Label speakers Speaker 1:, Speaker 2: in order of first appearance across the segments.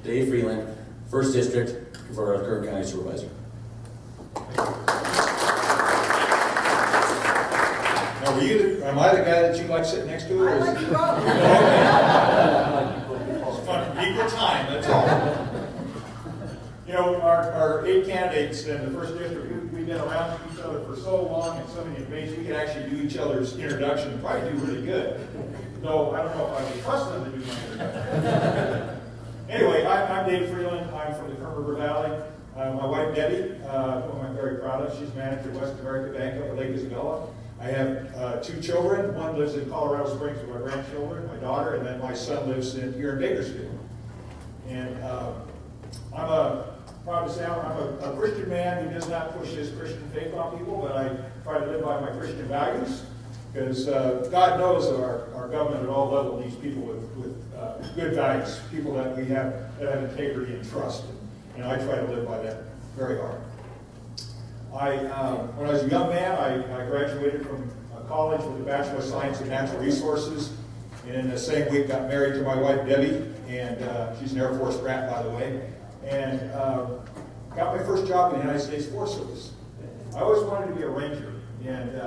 Speaker 1: Dave Freeland, 1st District, for our Kern County Supervisor.
Speaker 2: Now, am I the guy that you like sitting next to?
Speaker 3: I like you both.
Speaker 2: It's fun. Equal time, that's all. You know, our 8 candidates in the 1st District, we've been around each other for so long and so many debates, we could actually do each other's introduction and probably do really good. Though I don't know if I would trust them to do my introduction. Anyway, I'm Dave Freeland. I'm from the Kern River Valley. My wife Debbie, whom I'm very proud of, she's manager of West America Bank up at Lake Isabella. I have 2 children. One lives in Colorado Springs with my grandchildren, my daughter, and then my son lives here in Bakersfield. And I'm proud to say I'm a Christian man who does not push his Christian faith on people, but I try to live by my Christian values, because God knows that our government at all levels needs people with good values, people that have integrity and trust, and I try to live by that very hard. When I was a young man, I graduated from college with a Bachelor of Science in Natural Resources, and in the same week got married to my wife Debbie, and she's an Air Force brat, by the way, and got my first job in the United States Forest Service. I always wanted to be a ranger, and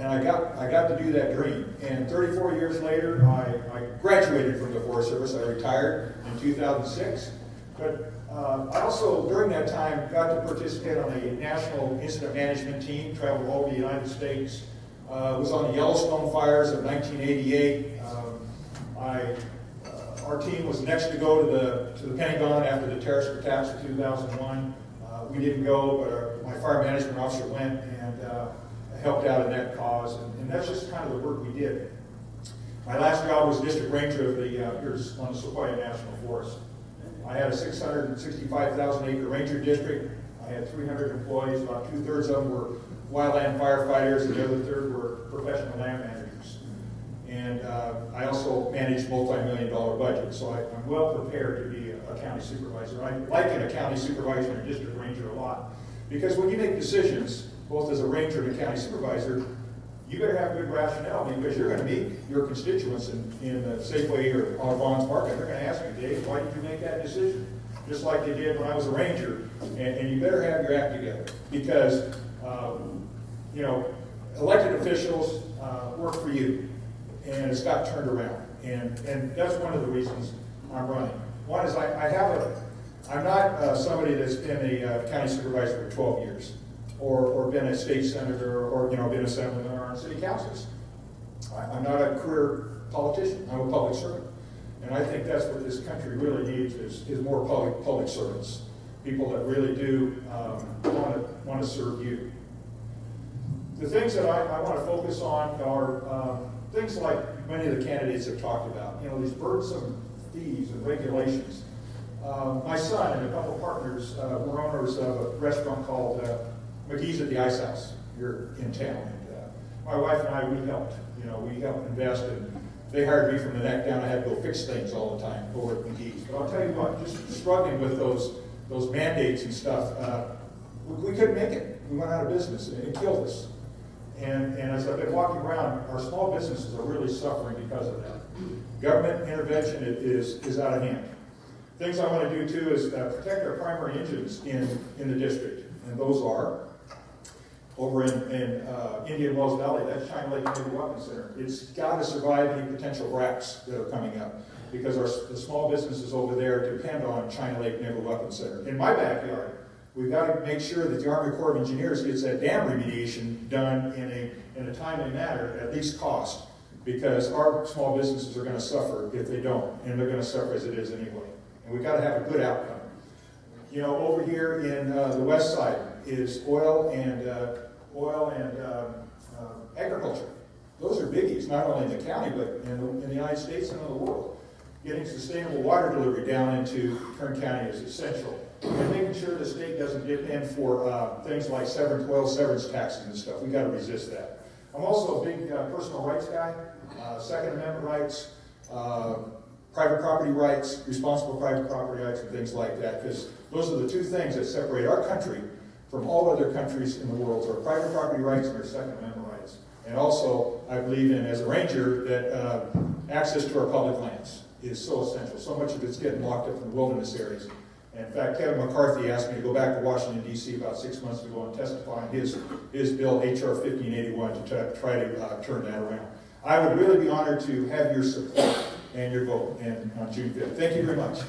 Speaker 2: I got to do that dream. And 34 years later, I graduated from the Forest Service. I retired in 2006, but I also, during that time, got to participate on a national incident management team, traveled all over the United States, was on the Yellowstone fires of 1988. Our team was next to go to the Pentagon after the terrorist attacks of 2001. We didn't go, but my fire management officer went and helped out in that cause, and that's just kind of the work we did. My last job was district ranger of the here's on the Sequoia National Forest. I had a 665,000 acre ranger district. I had 300 employees. About 2/3 of them were wildland firefighters, and the other third were professional land managers. And I also managed multi-million-dollar budgets, so I'm well prepared to be a county supervisor. I liken a county supervisor and a district ranger a lot, because when you make decisions, both as a ranger and a county supervisor, you better have good rationale, because you're going to meet your constituents in Safeway or on Vaughn's Market. They're going to ask you, Dave, why did you make that decision? Just like they did when I was a ranger. And you better have your act together, because you know, elected officials work for you, and it's got turned around. And that's one of the reasons I'm running. One is I'm not somebody that's been a county supervisor for 12 years. Or been a state senator, or been a senator on city councils. I'm not a career politician. I'm a public servant, and I think that's what this country really needs is more public servants, people that really do want to serve you. The things that I want to focus on are things like many of the candidates have talked about. These burdensome fees and regulations. My son and a couple of partners were owners of a restaurant called Mick's at the Ice House here in town. And my wife and I, we helped invest, and they hired me from the neck down. I had to go fix things all the time over at Mick's. But I'll tell you what, just struggling with those mandates and stuff, we couldn't make it. We went out of business, and it killed us. And as I've been walking around, our small businesses are really suffering because of that. Government intervention is out of hand. Things I want to do too is protect our primary engines in the district, and those are over in Indian Wells Valley. That's China Lake Naval Weapons Center. It's got to survive any potential wrecks that are coming up, because the small businesses over there depend on China Lake Naval Weapons Center. In my backyard, we've got to make sure that the Army Corps of Engineers gets that dam remediation done in a timely manner, at least cost, because our small businesses are going to suffer if they don't, and they're going to suffer as it is anyway. And we've got to have a good outcome. Over here in the west side is oil and agriculture. Those are biggies, not only in the county, but in the United States and in the world. Getting sustainable water delivery down into Kern County is essential. And making sure the state doesn't dip in for things like oil severance taxes and stuff. We've got to resist that. I'm also a big personal rights guy, Second Amendment rights, private property rights, responsible private property rights, and things like that, because those are the two things that separate our country from all other countries in the world. So our private property rights and our Second Amendment rights. And also, I believe in, as a ranger, that access to our public lands is so essential. So much of it's getting locked up in the wilderness areas. And in fact, Kevin McCarthy asked me to go back to Washington, D.C. about 6 months ago and testify on his bill, H.R. 1581, to try to turn that around. I would really be honored to have your support and your vote on June 5th. Thank you very much.